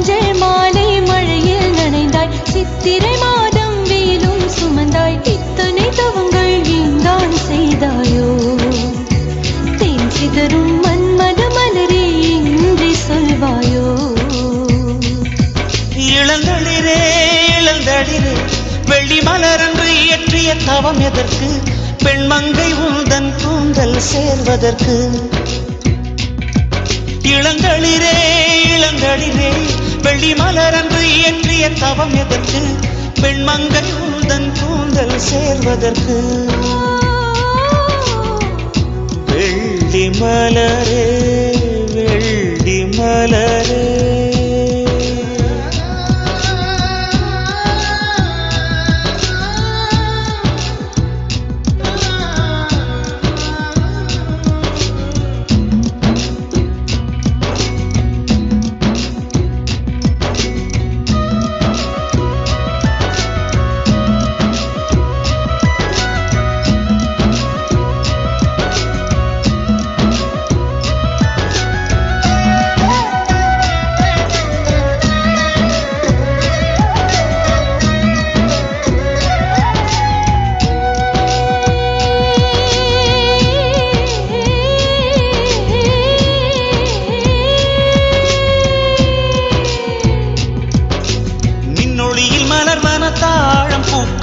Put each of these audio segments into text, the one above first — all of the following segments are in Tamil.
மஞ்சள் மாலை மழையில் நனைந்தாய் சித்திரை மாதம் வெயிலும் சுமந்தாய் இத்தனை தவங்கள் ஏந்தான் செய்தாயோ தேன் சிதறும் மன்மத மலரே என்று சொல்வாயோ இளந்தளிரே இளந்தளிரே வெள்ளி மலரன்று இயற்றிய தவம் எதற்கு பெண்மங்கை உந்தன் கூந்தல் சேர்வதற்கு இளந்தளிரே இளந்தளிரே வெள்ளி மலரன்று இயற்றிய தவம் எதற்கு பெண்மங்கை உந்தன் கூந்தல் சேர்வதற்கு வெள்ளி மலரே வெள்ளி மலரே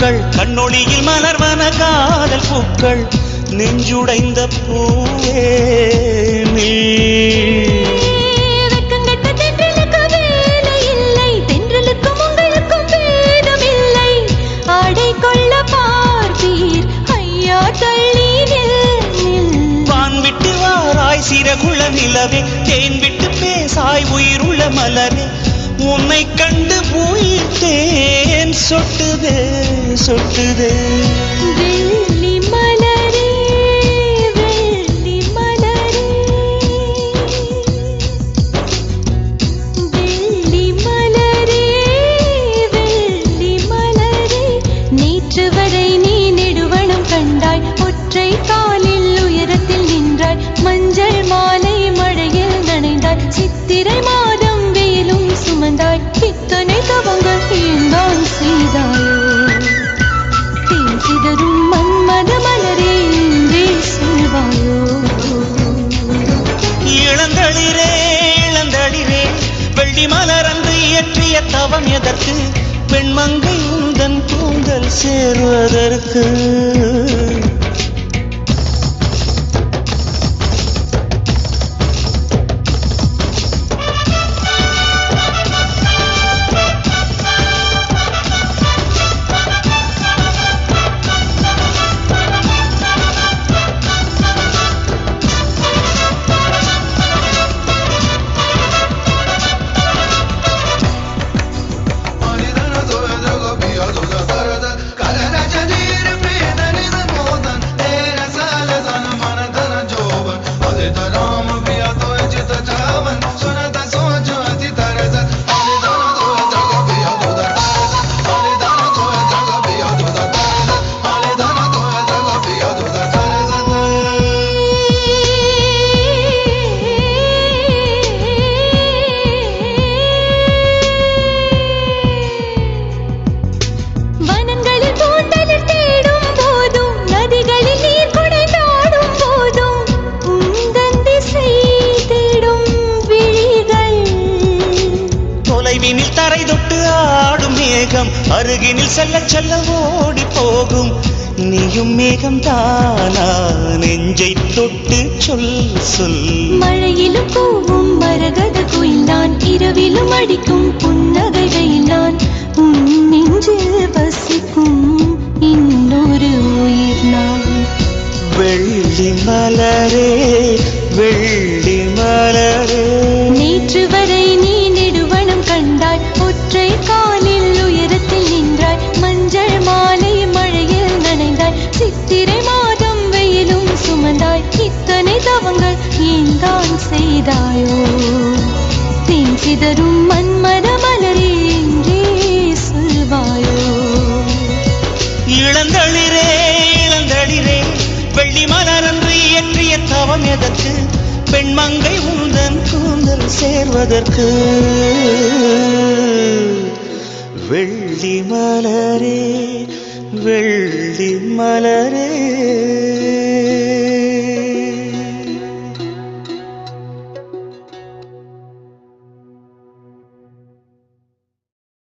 கண்ணொளியில் மலர்வன காதல் பூக்கள் நெஞ்சுடைந்த பூவே வெக்கங்கட்ட தென்றலுக்கு வேலை இல்லை தென்றலுக்கும் உங்களுக்கும் பேதம் இல்லை ஆடை கொள்ள பார்ப்பீர் ஐயா தள்ளி வான் விட்டு வாராய் சிறகுள்ள நிலவே தேன் விட்டு பேசாய் உயிருள்ள மலரே உன்னை கண்டு உயிர் தேன் சொட்டுதே சொட்டுதே வெள்ளி மலரே வெள்ளி மலரே வெள்ளி மலரே வெள்ளி மலரே நேற்று வரை நீ நெடுவனம் கண்டாய் ஒற்றை காலில் உயரத்தில் நின்றாய் மஞ்சள் மாலை மழையில் நனைந்தாய் சித்திரை மாதம் வெயிலும் சுமந்தாய் இத்தனை தவங்கள் ஏந்தான் செய்தாயோ தேன் சிதறும் மன்மத மலரே என்றே சொல்வாயோ இளந்தளிரே இளந்தளிரே வெள்ளி மலரன்று இயற்றிய தவம் எதற்கு பெண்மங்கை உந்தன் கூந்தல் சேர்வதற்கு தரை தொட்டு ஆடும் மேகம் அருகினில் செல்ல செல்ல ஓடி போகும் நீயும் மேகம் தானா நெஞ்சை தொட்டு சொல் சொல் மழையிலும் கூவும் மரகத குயில் நான் இரவிலும் அடிக்கும் புன்னகையில் நான் உன் நெஞ்சில் வசிக்கும் இன்னொரு உயிர் நான் வெள்ளி மலரே வெள்ளி மலரே நேற்று வரை நீ நெடுவனம் கண்டாய் ஒற்றை காலில் உயரத்தில் நின்றாய் மஞ்சள் மாலை மழையில் நனைந்தாய் சித்திரை மாதம் வெயிலும் சுமந்தாய் இத்தனை தவங்கள் ஏந்தான் செய்தாயோ தேன் சிதறும் மன்மத மலரே என்றே சொல்வாயோ இளந்தளிரே இளந்தளிரே வெள்ளி மலரன்று இயற்றிய தவம் எதற்கு பெண்மங்கை உந்தன் கூந்த காதல் சேர்வதற்கு வெள்ளி மலரே வெள்ளி மலரே